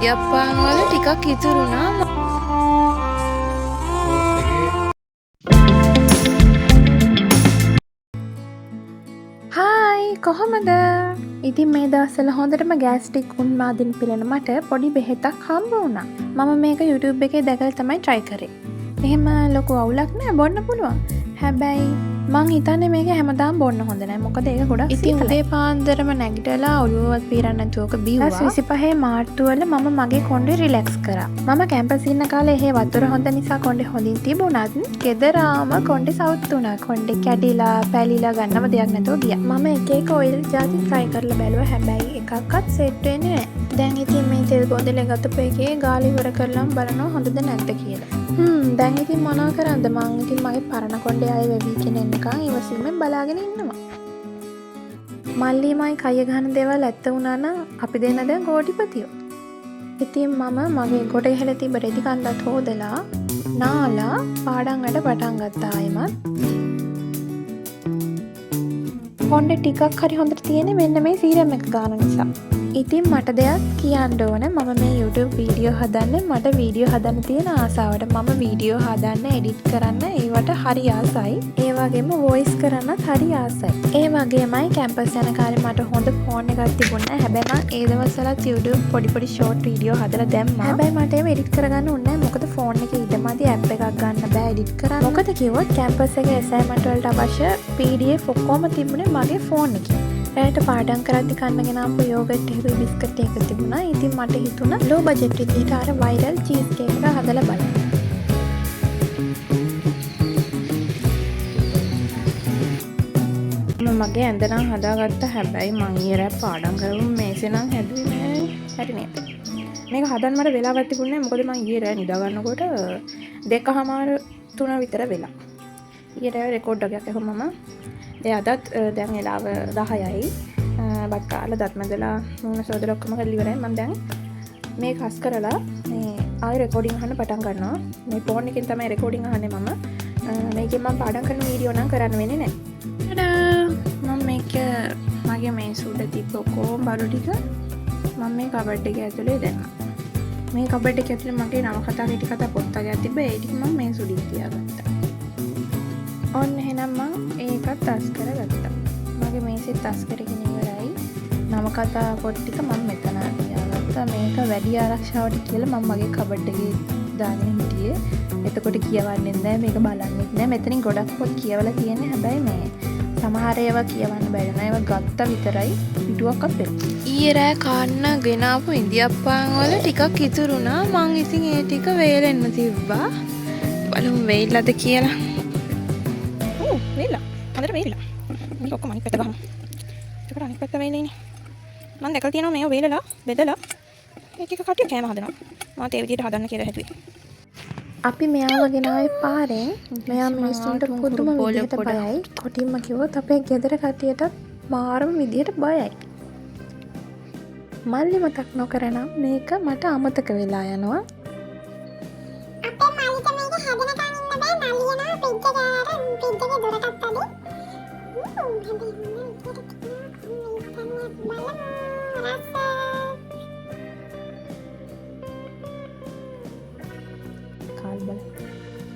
ඉන්දියාප්පාන් වල ටිකක් ඉතුරුනා. හායි කොහොමද? ඉතින් මේ දවස්වල හොඳටම ගෑස්ට්‍රික් උන්මාදින් පිරෙන මට පොඩි බෙහෙතක් හම්බ වුණා. මම මේක YouTube එකේ දැකලා තමයි try කරේ. එහෙම ලොකු අවුලක් නෑ, බොන්න පුළුවන්. හැබැයි මං හිතන්නේ මේක හැමදාම බොන්න හොඳ නෑ. මොකද ඒක ගොඩක් ඉතින් උදේ පාන්දරම නැගිටලා ඔළුවවත් පීරන්න නැතුව ඔක බිව්වා. 25 මාර්තු වල මම මගේ කොණ්ඩේ රිලැක්ස් කරා. මම කැම්පස් ඉන්න කාලේ එහෙ වතුර හොඳ නිසා කොණ්ඩේ හොඳින් තිබුණත් ගෙදරාම කොණ්ඩේ සවුත් වුණා. කොණ්ඩේ කැඩිලා පැලිලා ගන්නම දෙයක් නැතුව ගියා. මම එක එක ඔයිල් ජාති try කරලා බැලුවා. හැබැයි එකක්වත් සෙට් වෙන්නේ නෑ. දැන් ඉතින් මේ තෙල් බෝතලේ ගත්තපු එකේ ගාලි ඉවර කරලාම බලනවා හොඳද නැද්ද කියලා. දැන් ඉතින් මොනවා කරන්නද? මං ඉතින් මගේ පරණ කොණ්ඩේ ආයේ වෙවි එන්නකම් ඉවසීමෙන් බලාගෙන ඉන්නවා. මල්ලිමයි කය ගහන දේවල් ඇත්ත වුණා නම් අපි දෙන්න දැන් කෝටිපතියෝ. ඉතින් මම මගේ කොට ඉහළ තිබ්බ රෙදි කන්දත් හොදලා නාලා පාඩම් වැඩ පටන් ගත්තා ආයෙමත්. කොණ්ඩේ ටිකක් හරි හොඳට තියෙන්නේ මෙන්න මේ සීරම් එක ගන්න නිසා. ඉතින් මට දෙයක් කියන්න ඕන. මම මේ YouTube වීඩියෝ හදන්නේ මට වීඩියෝ හදන්න තියෙන ආසාවට. මම වීඩියෝ හදන්න, එඩිට් කරන්න ඒවට හරි ආසයි. ඒ වගේම වොයිස් කරන්නත් හරි ආසයි. ඒ වගේමයි කැම්පස් යන කාලේ මට හොඳ ෆෝන් එකක් තිබුණා. හැබැයි මම ඒ දවස්වලත් YouTube පොඩි ෂෝට් වීඩියෝ හදලා දැම්මා. හැබැයි මට ඒව එඩිට් කරගන්න උන්නේ නැහැ. මොකද ෆෝන් එකේ ඉදමදි ඇප් එකක් ගන්න බෑ එඩිට් කරන්න. මොකද කිව්වොත් කැම්පස් එකේ assignment වලට අවශ්‍ය PDF ඔක්කොම තිබුණේ මගේ ෆෝන් එකේ. රෑට පාඩම් කරද්දි කන්නගෙන ආපු යෝගට් එකේ බිස්කට් එක තිබුණා. ඉතින් මට හිතුණා ලෝ බජට් විදිහට අර වයිරල් චීස් කේක් එක හදලා බලන්න. මම මගේ ඇඳ නම් හදාගත්තා. හැබැයි මං ඊයර පාඩම් කරමු මේසේ නම් හැදුවේ නෑ. හරි නේද? මේක හදන්න මට වෙලාවක් තිබුණේ නෑ. මොකද මං ඊයර නිදා ගන්නකොට 2:00 විතර වෙලා. ඊයර රෙකෝඩ් එකක් ඇහුවා මම. අදත් දැන් වෙලාව 10යි. බත් කාලා දත් මැදලා මූණ සෝදලා ඔක්කොම කරලා ඉවරයි. මම දැන් මේක හස් කරලා මේ ආයෙ රෙකෝඩින් අහන්න පටන් ගන්නවා. මේ ෆෝන් එකෙන් තමයි රෙකෝඩින් අහන්නේ මම. මේකෙන් මම පාඩම් කරන වීඩියෝ නම් කරන්න වෙන්නේ නැහැ. මම මේක මගේ මේ සුඩ තිබ්බ කොම් බඩු ටික මම මේ කබඩ් එකේ ඇතුලේ දැම්මා. මේ කබඩ් එකේ ඇතුලේ මගේ නවකතා කෙටි කතා පොත්තක් තිබ්බ. ඒ ටික මම මේ සුඩින් තියාගත්තා. ඔන්න එහෙනම් මම ඒකත් අස් කරගත්තා. මගේ මේසෙත් අස් කරගෙන ඉවරයි. නවකතා පොත් ටික මම මෙතන තියාගත්තා. මේක වැඩි ආරක්ෂාවට කියලා මම මගේ කබඩ් එකේ දාගෙන හිටියේ. එතකොට කියවන්නේ නැහැ, මේක බලන්නෙත් නැහැ. මෙතනින් ගොඩක් පොත් කියවලා තියෙන්නේ. හැබැයි මේ සමහර ඒවා කියවන්න බැරි නෑ. ඒවා ගත්තා විතරයි. පිටුවක්වත් බැරි. ඊයේ රෑ කාන්න ගෙනාවු ඉන්දියාප්පාන් වල ටිකක් ඉතුරුනා. මං ඉතින් ඒ ටික වේලෙන්න තිබ්බා. බලමු වෙයිලද කියලා. වෙලා. හොඳට වෙලා. මේක ඔක්කොම අනිත් පැත්ත ගහමු. ඒකට අනිත් පැත්ත වෙන්නේ නේ. මම දැකලා තියෙනවා මේව වේලලා බෙදලා ඒක එක කටිය කෑම හදනවා. මාත් ඒ විදිහට හදන්න කියලා හිතුවේ. අපි මෙයාව ගෙනාවේ පාරෙන්. මෙයා මිනිස්සුන්ට පුදුම විදිහට බයයි. කොටින්ම කිව්වොත් අපේ ගෙදර කට්ටියට මාරම විදිහට බයයි. මල්ලි මතක් නොකරනම් මේක මට අමතක වෙලා යනවා.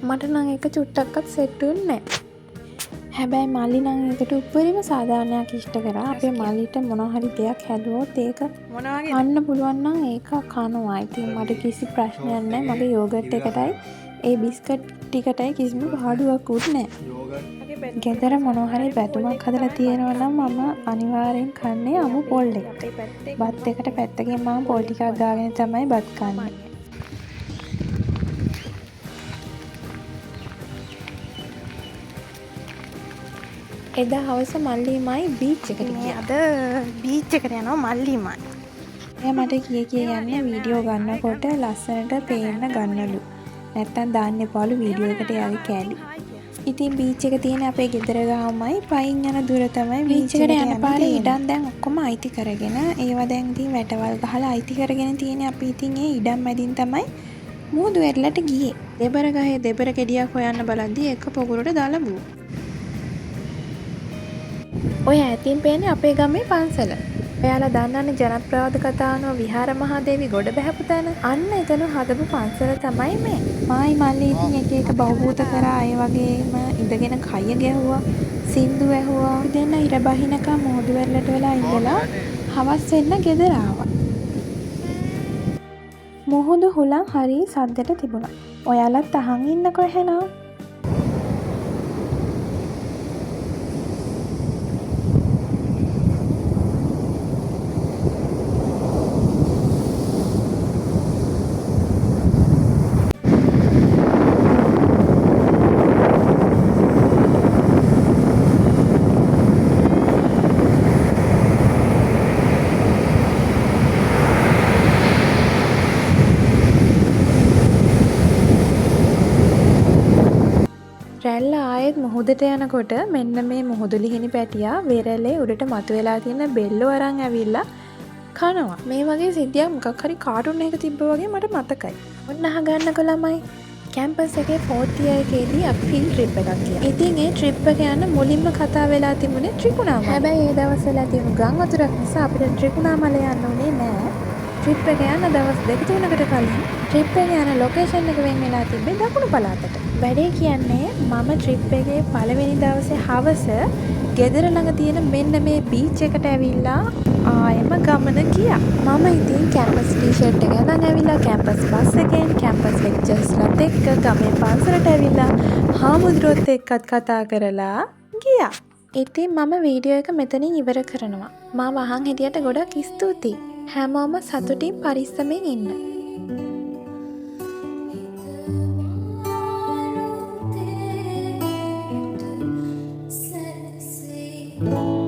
මට නම් එක චුට්ටක්වත් සෙට් වෙන්නේ නැහැ. හැබැයි මල්ලි නම් ඒකට උඩරිම සාධාරණයක් ඉෂ්ට කරා. අපේ මල්ලිට මොනවා හරි දෙයක් හැදුවොත් ඒක කන්න පුළුවන් නම් ඒක කනවා. ඉතින් මට කිසි ප්‍රශ්නයක් නැහැ. මගේ යෝගට් එකටයි ඒ බිස්කට් ටිකටයි කිසිම පාඩුවක් උත් නැහැ. ගෙදර මොනවා හරි බැටුමක් හදලා තියෙනවා නම් මම අනිවාර්යෙන් කන්නේ අමු පොල් එක. බත් එකට පැත්තකින් මම පොල් ටිකක් ගාගෙන තමයි බත් කන්නේ. එදා හවස මල්ලිමයි බීච් එකට ගියා. අද බීච් එකට යනවා මල්ලිමයි. එයා මට කිය යන්නේ වීඩියෝ ගන්නකොට ලස්සනට පේන්න ගන්නලු. නැත්තම් දාන්න එපාලු වීඩියෝ එකට යාගේ කෑලි. ඉතින් බීච් එක තියෙන අපේ ගෙදර ගාමයි පයින් යන දුර තමයි බීච් එකට යන පාරේ ඉඩම් දැන් ඔක්කොම අයිති කරගෙන ඒවා දැන් ඉතින් වැටවල් ගහලා අයිති කරගෙන තියෙන්නේ. අපි ඉතින් ඒ ඉඩම් මැදින් තමයි මූදු වෙරළට ගියේ. දෙබර ගහේ දෙබර ගෙඩියක් හොයන්න බලද්දී එක පොකුරට දාලා බූ. ඔය ඇතින් පේන්නේ අපේ ගමේ පන්සල. ඔයාලා දන්නවනේ ජනප්‍රවාද කතාවනෝ විහාර මහාදේවි ගොඩ බහැපු තැන. අන්න එතන හදපු පන්සල තමයි මේ. මායි මල්ලි ඉතින් එක එක බහූත කරා අය වගේම ඉඳගෙන කය ගැහුවා. සින්දු ඇහුවා. දෙන්න ඉර බහිනකම් මොහොදු වෙරළට වෙලා ඉඳලා හවස් වෙන්න ගෙදර ආවා. මුහුදු හුලං හරි සද්දට තිබුණා. ඔයාලත් අහන් ඉන්නකෝ එහෙනම්. රැල්ල ආයෙත් මුහුදට යනකොට මෙන්න මේ මුහුදු ලිහිණි පැටියා වෙරළේ උඩට මතුවලා තියෙන බෙල්ලෝ අරන් ඇවිල්ලා කනවා. මේ වගේ සිද්ධියක් මොකක් හරි කාටුන් එකක තිබ්බ වගේ මට මතකයි. ඔන්න අහගන්නකො ළමයි. කැම්පස් එකේ 4th year එකේදී අපි ෆිල්ඩ් ට්‍රිප් එකක් ගියා. ඉතින් ඒ ට්‍රිප් එක යන මුලින්ම කතා වෙලා තිබුණේ ත්‍රිකුණාමල. හැබැයි ඒ දවස්වල තිබුණු ගම් වතුරක් නිසා අපිට ත්‍රිකුණාමල යන්න උනේ නෑ. ට්‍රිප් එක යන දවස් 2-3කට කලින් ට්‍රිප් එක යන ලොකේෂන් එක වෙන් වෙලා තිබ්බේ දකුණු පළාතට. වැඩේ කියන්නේ මම ට්‍රිප් එකේ පළවෙනි දවසේ හවස ගෙදර ළඟ තියෙන මෙන්න මේ බීච් එකට ඇවිල්ලා ආයෙම ගමන ගියා. මම ඉතින් කැම්පස් ටී-ෂර්ට් එක අරන් ඇවිල්ලා කැම්පස් බස් එකෙන් කැම්පස් ලෙක්චර්ස්ලාත් එක්ක ගමේ පන්සලට ඇවිල්ලා හාමුදුරුවොත් එක්කත් කතා කරලා ගියා. ඉතින් මම වීඩියෝ එක මෙතනින් ඉවර කරනවා. මාව අහන් හිටියට ගොඩක් ස්තුතියි. හැමෝම සතුටින් පරිස්සමෙන් ඉන්න. Thank you.